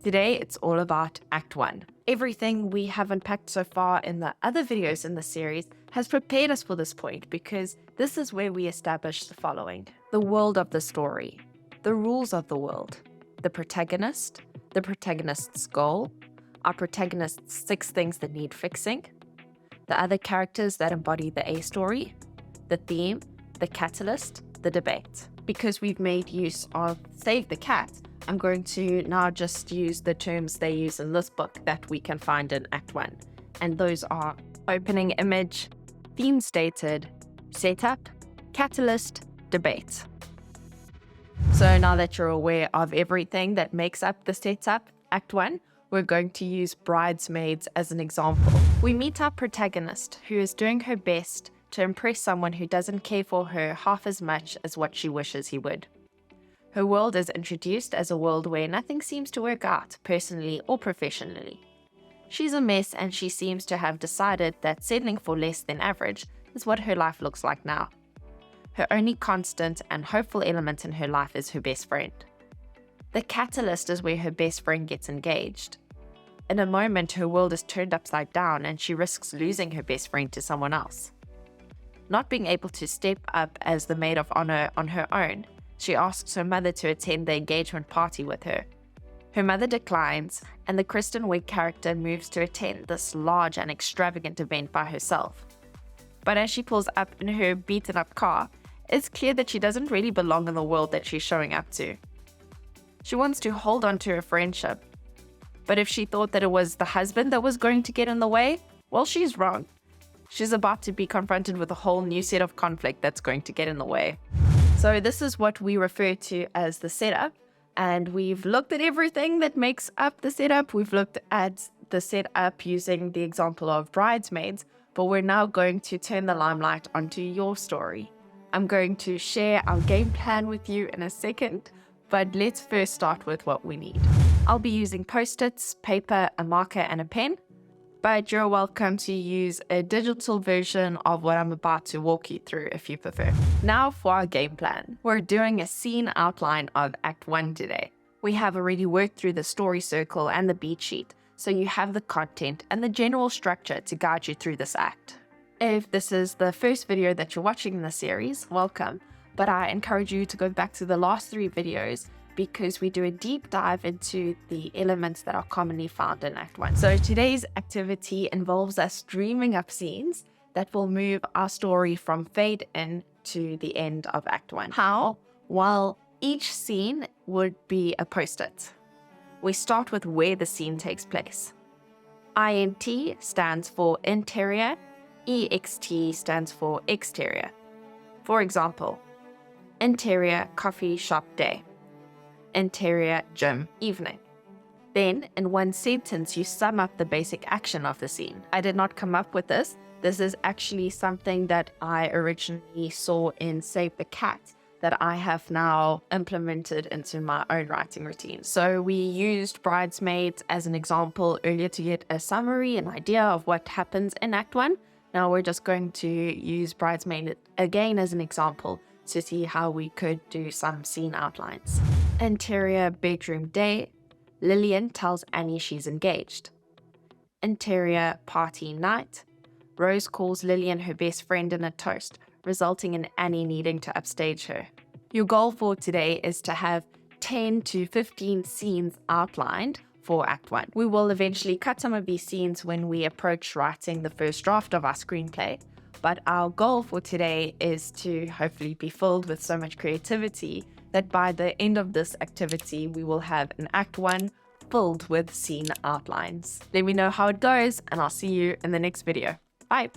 Today, it's all about Act 1. Everything we have unpacked so far in the other videos in the series has prepared us for this point because this is where we establish the following: the world of the story, the rules of the world, the protagonist's goal, our protagonist's 6 things that need fixing, the other characters that embody the A story, the theme, the catalyst, the debate. Because we've made use of Save the Cat, I'm going to now just use the terms they use in this book that we can find in Act 1. And those are opening image, theme stated, setup, catalyst, debate. So now that you're aware of everything that makes up the setup, Act 1, we're going to use bridesmaids as an example. We meet our protagonist, who is doing her best to impress someone who doesn't care for her half as much as what she wishes he would. Her world is introduced as a world where nothing seems to work out, personally or professionally. She's a mess, and she seems to have decided that settling for less than average is what her life looks like now. Her only constant and hopeful element in her life is her best friend. The catalyst is where her best friend gets engaged. In a moment, her world is turned upside down and she risks losing her best friend to someone else. Not being able to step up as the maid of honor on her own, she asks her mother to attend the engagement party with her. Her mother declines, and the Kristen Wiig character moves to attend this large and extravagant event by herself. But as she pulls up in her beaten-up car, it's clear that she doesn't really belong in the world that she's showing up to. She wants to hold on to her friendship, but if she thought that it was the husband that was going to get in the way, well, she's wrong. She's about to be confronted with a whole new set of conflict that's going to get in the way. So this is what we refer to as the setup, and we've looked at everything that makes up the setup. We've looked at the setup using the example of bridesmaids, but we're now going to turn the limelight onto your story. I'm going to share our game plan with you in a second, but let's first start with what we need. I'll be using Post-its, paper, a marker, and a pen, but you're welcome to use a digital version of what I'm about to walk you through if you prefer. Now for our game plan. We're doing a scene outline of Act 1 today. We have already worked through the story circle and the beat sheet, so you have the content and the general structure to guide you through this act. If this is the first video that you're watching in the series, welcome, but I encourage you to go back to the last 3 videos because we do a deep dive into the elements that are commonly found in Act 1. So today's activity involves us dreaming up scenes that will move our story from fade in to the end of Act 1. How? Well, each scene would be a post-it. We start with where the scene takes place. INT stands for interior, EXT stands for exterior. For example, interior coffee shop day. Interior gym evening. Then, in one sentence, you sum up the basic action of the scene. I did not come up with this. This is actually something that I originally saw in Save the Cat that I have now implemented into my own writing routine. So we used bridesmaids as an example earlier to get a summary, an idea of what happens in Act 1. Now we're just going to use bridesmaid again as an example to see how we could do some scene outlines. Interior bedroom day. Lillian tells Annie she's engaged. Interior party night. Rose calls Lillian her best friend in a toast, resulting in Annie needing to upstage her. Your goal for today is to have 10 to 15 scenes outlined for Act 1. We will eventually cut some of these scenes when we approach writing the first draft of our screenplay, but our goal for today is to hopefully be filled with so much creativity that by the end of this activity, we will have an Act 1 filled with scene outlines. Let me know how it goes, and I'll see you in the next video. Bye!